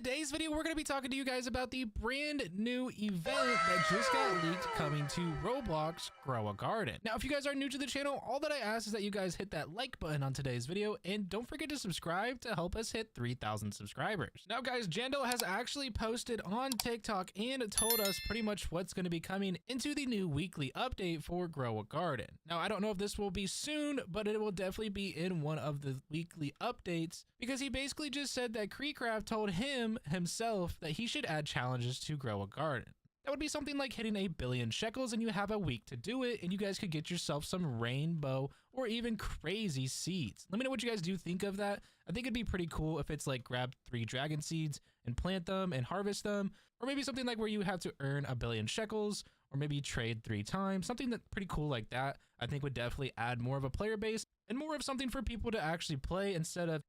today's video, we're going to be talking to you guys about the brand new event that just got leaked coming to Roblox Grow a Garden. Now, if you guys are new to the channel, all that I ask is that you guys hit that like button on today's video and don't forget to subscribe to help us hit 3,000 subscribers. Now, guys, Jandal has actually posted on TikTok and told us pretty much what's going to be coming into the new weekly update for Grow a Garden. Now, I don't know if this will be soon, but it will definitely be in one of the weekly updates because he basically just said that Creecraft told him himself that he should add challenges to Grow a Garden. That would be something like hitting 1 billion shekels and you have a week to do it and you guys could get yourself some rainbow or even crazy seeds. Let me know what you guys do think of that. I think it'd be pretty cool if it's like grab 3 dragon seeds and plant them and harvest them, or maybe something like where you have to earn 1 billion shekels or maybe trade 3 times. Something that's pretty cool like that I think would definitely add more of a player base and more of something for people to actually play instead of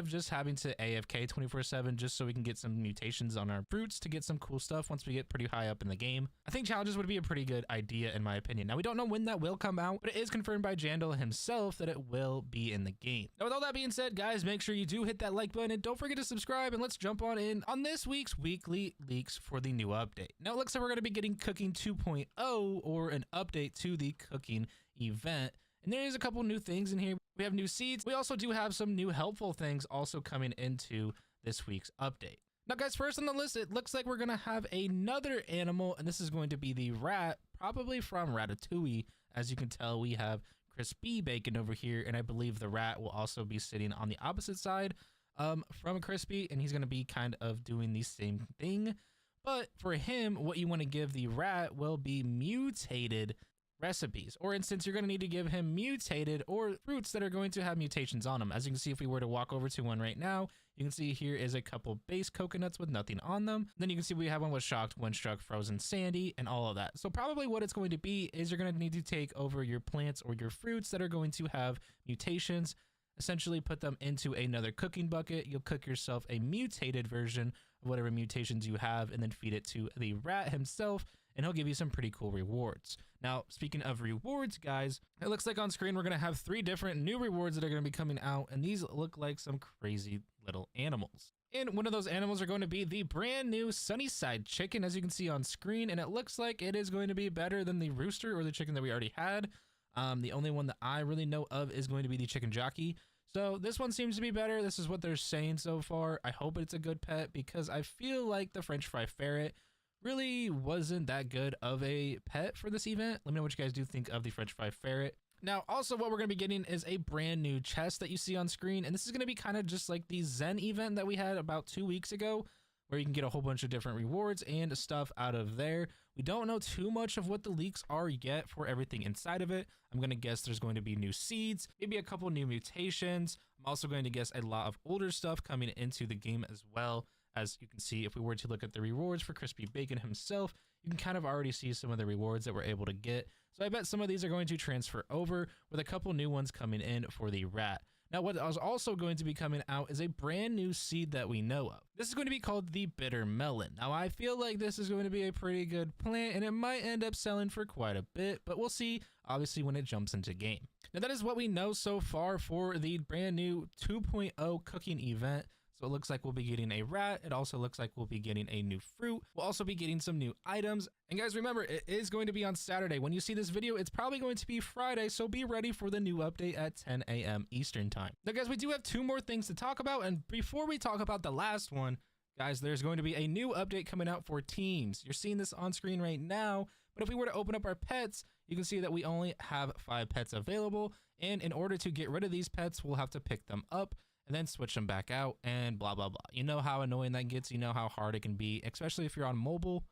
just having to AFK 24/7 just so we can get some mutations on our fruits to get some cool stuff once we get pretty high up in the game. I think challenges would be a pretty good idea in my opinion. Now, we don't know when that will come out, but it is confirmed by Jandal himself that it will be in the game. Now, with all that being said, guys, make sure you do hit that like button and don't forget to subscribe, and let's jump on in on this week's weekly leaks for the new update. Now, it looks like we're going to be getting Cooking 2.0 or an update to the cooking event. And there is a couple new things in here. We have new seeds. We also do have some new helpful things also coming into this week's update. Now, guys, first on the list, it looks like we're going to have another animal, and this is going to be the rat, probably from Ratatouille. As you can tell, we have Crispy Bacon over here, and I believe the rat will also be sitting on the opposite side from Crispy, and he's going to be kind of doing the same thing. But for him, what you want to give the rat will be mutated recipes. Or instance, you're going to need to give him mutated or fruits that are going to have mutations on them. As you can see, if we were to walk over to one right now, you can see here is a couple base coconuts with nothing on them. Then you can see we have one with shocked, one struck, frozen sandy, and all of that. So probably what it's going to be is you're going to need to take over your plants or your fruits that are going to have mutations, essentially put them into another cooking bucket. You'll cook yourself a mutated version of whatever mutations you have and then feed it to the rat himself, and he'll give you some pretty cool rewards. Now, speaking of rewards, guys, it looks like on screen we're going to have 3 different new rewards that are going to be coming out, and these look like some crazy little animals. And one of those animals are going to be the brand new Sunnyside chicken, as you can see on screen, and it looks like it is going to be better than the rooster or the chicken that we already had. The only one that I really know of is going to be the chicken jockey. So this one seems to be better. This is what they're saying so far. I hope it's a good pet because I feel like the French fry ferret really wasn't that good of a pet for this event. Let me know what you guys do think of the French fry ferret. Now, also what we're going to be getting is a brand new chest that you see on screen. And this is going to be kind of just like the Zen event that we had about 2 weeks ago, where you can get a whole bunch of different rewards and stuff out of there. We don't know too much of what the leaks are yet for everything inside of it. I'm going to guess there's going to be new seeds, maybe a couple new mutations. I'm also going to guess a lot of older stuff coming into the game as well. As you can see, if we were to look at the rewards for Crispy Bacon himself, you can kind of already see some of the rewards that we're able to get. So I bet some of these are going to transfer over with a couple new ones coming in for the rat. Now, what is also going to be coming out is a brand new seed that we know of. This is going to be called the bitter melon. Now, I feel like this is going to be a pretty good plant and it might end up selling for quite a bit, but we'll see obviously when it jumps into game. Now, that is what we know so far for the brand new 2.0 cooking event. So it looks like we'll be getting a rat. It also looks like we'll be getting a new fruit. We'll also be getting some new items. And guys, remember, it is going to be on Saturday. When you see this video, it's probably going to be Friday. So be ready for the new update at 10 a.m. Eastern time. Now, guys, we do have 2 more things to talk about. And before we talk about the last one, guys, there's going to be a new update coming out for teams. You're seeing this on screen right now. But if we were to open up our pets, you can see that we only have 5 pets available. And in order to get rid of these pets, we'll have to pick them up and then switch them back out and blah, blah, blah. You know how annoying that gets. You know how hard it can be, especially if you're on mobile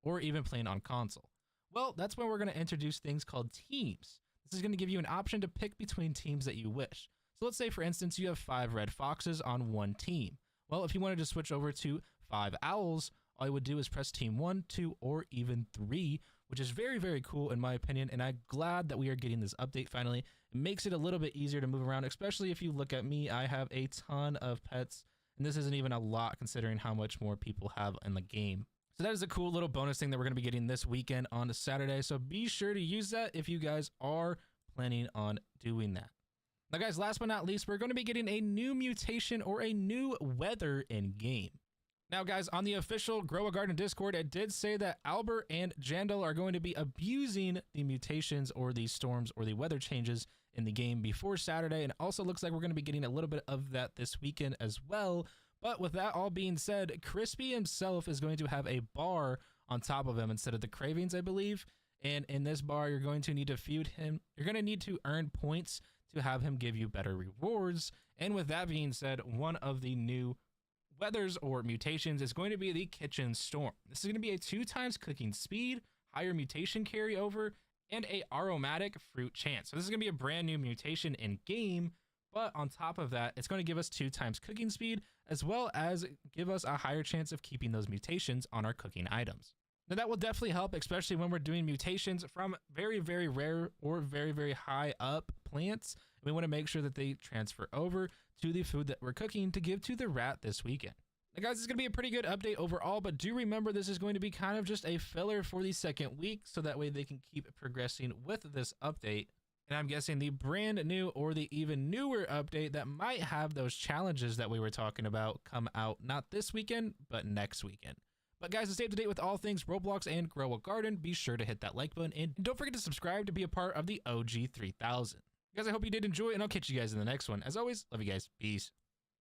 or even playing on console. Well, that's when we're going to introduce things called teams. This is going to give you an option to pick between teams that you wish. So let's say, for instance, you have 5 red foxes on one team. Well, if you wanted to switch over to 5 owls, all you would do is press team 1, 2, or even 3, which is very, very cool in my opinion. And I'm glad that we are getting this update finally. It makes it a little bit easier to move around, especially if you look at me. I have a ton of pets, and this isn't even a lot considering how much more people have in the game. So that is a cool little bonus thing that we're going to be getting this weekend on Saturday. So be sure to use that if you guys are planning on doing that. Now, guys, last but not least, we're going to be getting a new mutation or a new weather in game. Now, guys, on the official Grow a Garden Discord, it did say that Albert and Jandal are going to be abusing the mutations or the storms or the weather changes in the game before Saturday. And it also looks like we're going to be getting a little bit of that this weekend as well. But with that all being said, Crispy himself is going to have a bar on top of him instead of the cravings, I believe. And in this bar, you're going to need to feed him. You're going to need to earn points to have him give you better rewards. And with that being said, one of the new weathers or mutations is going to be the Kitchen Storm. This is going to be a 2x cooking speed, higher mutation carryover, and a aromatic fruit chance. So this is going to be a brand new mutation in game, but on top of that, it's going to give us 2x cooking speed, as well as give us a higher chance of keeping those mutations on our cooking items. Now that will definitely help, especially when we're doing mutations from very, very rare or very, very high up plants. We want to make sure that they transfer over to the food that we're cooking to give to the rat this weekend. Now guys, it's going to be a pretty good update overall, but do remember this is going to be kind of just a filler for the second week, so that way they can keep progressing with this update. And I'm guessing the brand new or the even newer update that might have those challenges that we were talking about come out not this weekend, but next weekend. But guys, to stay up to date with all things Roblox and Grow a Garden, be sure to hit that like button and don't forget to subscribe to be a part of the OG 3000. Guys, I hope you did enjoy, and I'll catch you guys in the next one. As always, love you guys. Peace.